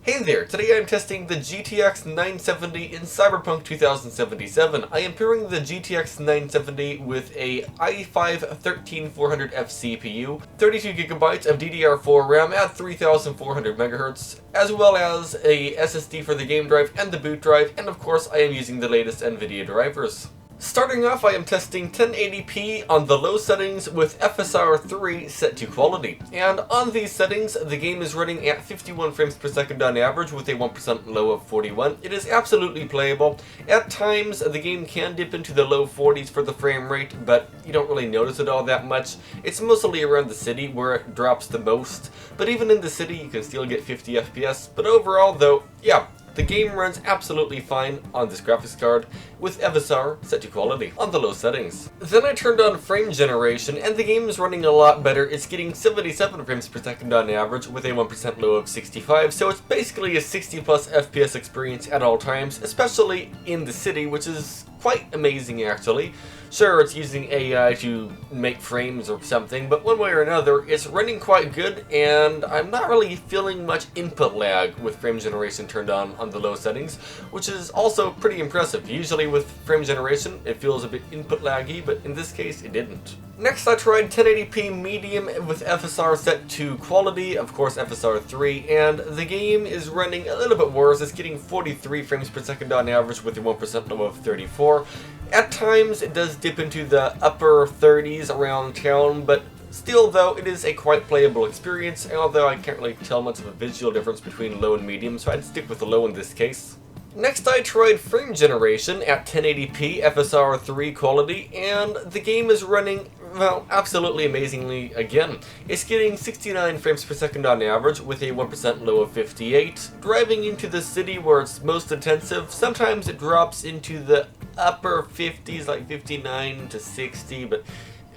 Hey there, today I am testing the GTX 970 in Cyberpunk 2077. I am pairing the GTX 970 with a i5-13400F CPU, 32GB of DDR4 RAM at 3400MHz, as well as a SSD for the game drive and the boot drive, and of course I am using the latest Nvidia drivers. Starting off, I am testing 1080p on the low settings with FSR 3 set to quality. And on these settings, the game is running at 51 frames per second on average with a 1% low of 41. It is absolutely playable. At times, the game can dip into the low 40s for the frame rate, but you don't really notice it all that much. It's mostly around the city where it drops the most, but even in the city you can still get 50 FPS. But overall though, yeah, the game runs absolutely fine on this graphics card with FSR set to quality on the low settings. Then I turned on frame generation and the game is running a lot better. It's getting 77 frames per second on average with a 1% low of 65, so it's basically a 60 plus FPS experience at all times, especially in the city, which is quite amazing actually. Sure, it's using AI to make frames or something, but one way or another, it's running quite good, and I'm not really feeling much input lag with frame generation turned on the low settings, which is also pretty impressive. Usually with frame generation, it feels a bit input laggy, but in this case, it didn't. Next, I tried 1080p medium with FSR set to quality, of course FSR 3, and the game is running a little bit worse. It's getting 43 frames per second on average with a 1% low of 34. At times, it does dip into the upper 30s around town, but still though, it is a quite playable experience, although I can't really tell much of a visual difference between low and medium, so I'd stick with the low in this case. Next, I tried frame generation at 1080p FSR 3 quality, and the game is running, well, absolutely amazingly again. It's getting 69 frames per second on average with a 1% low of 58. Driving into the city where it's most intensive, sometimes it drops into the upper 50s, like 59 to 60, but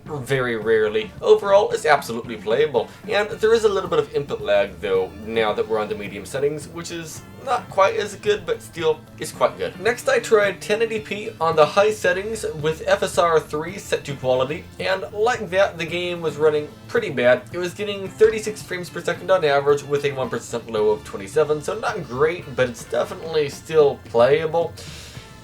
very rarely. Overall, it's absolutely playable, and there is a little bit of input lag though now that we're on the medium settings, which is not quite as good, but still is quite good. Next, I tried 1080p on the high settings with FSR 3 set to quality, and like that, the game was running pretty bad. It was getting 36 frames per second on average with a 1% low of 27, so not great, but it's definitely still playable.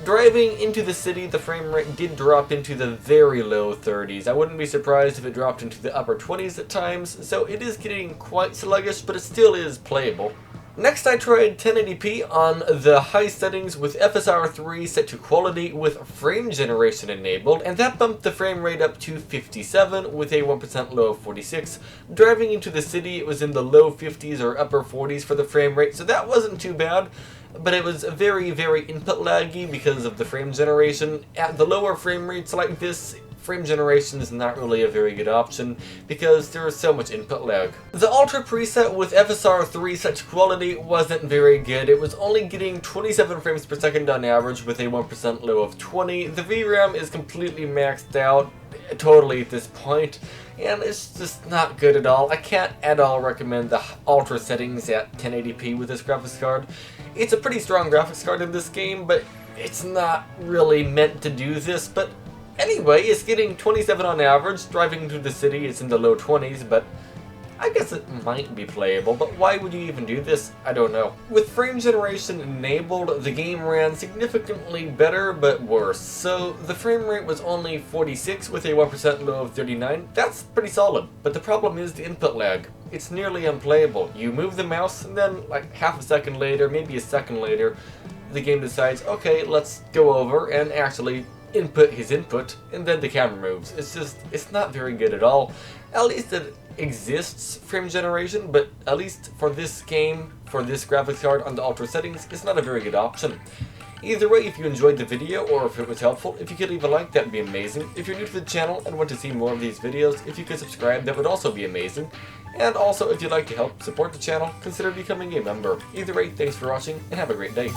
Driving into the city, the frame rate did drop into the very low 30s. I wouldn't be surprised if it dropped into the upper 20s at times, so it is getting quite sluggish, but it still is playable. Next, I tried 1080p on the high settings with FSR 3 set to quality with frame generation enabled, and that bumped the frame rate up to 57 with a 1% low of 46. Driving into the city, it was in the low 50s or upper 40s for the frame rate, so that wasn't too bad. But it was very, very input laggy because of the frame generation. At the lower frame rates like this, frame generation is not really a very good option because there is so much input lag. The Ultra preset with FSR 3 set to quality wasn't very good. It was only getting 27 frames per second on average with a 1% low of 20. The VRAM is completely maxed out totally at this point, and it's just not good at all. I can't at all recommend the Ultra settings at 1080p with this graphics card. It's a pretty strong graphics card in this game, but it's not really meant to do this. But anyway, it's getting 27 on average. Driving into the city, it's in the low 20s, but I guess it might be playable, but why would you even do this? I don't know. With frame generation enabled, the game ran significantly better, but worse. So the frame rate was only 46 with a 1% low of 39. That's pretty solid, but the problem is the input lag. It's nearly unplayable. You move the mouse, and then like half a second later, maybe a second later, the game decides, okay, let's go over and actually input his input, and then the camera moves. It's not very good at all. At least it exists, frame generation, but at least for this game, for this graphics card on the Ultra settings, it's not a very good option. Either way, if you enjoyed the video or if it was helpful, if you could leave a like, that would be amazing. If you're new to the channel and want to see more of these videos, if you could subscribe, that would also be amazing. And also, if you'd like to help support the channel, consider becoming a member. Either way, thanks for watching and have a great day.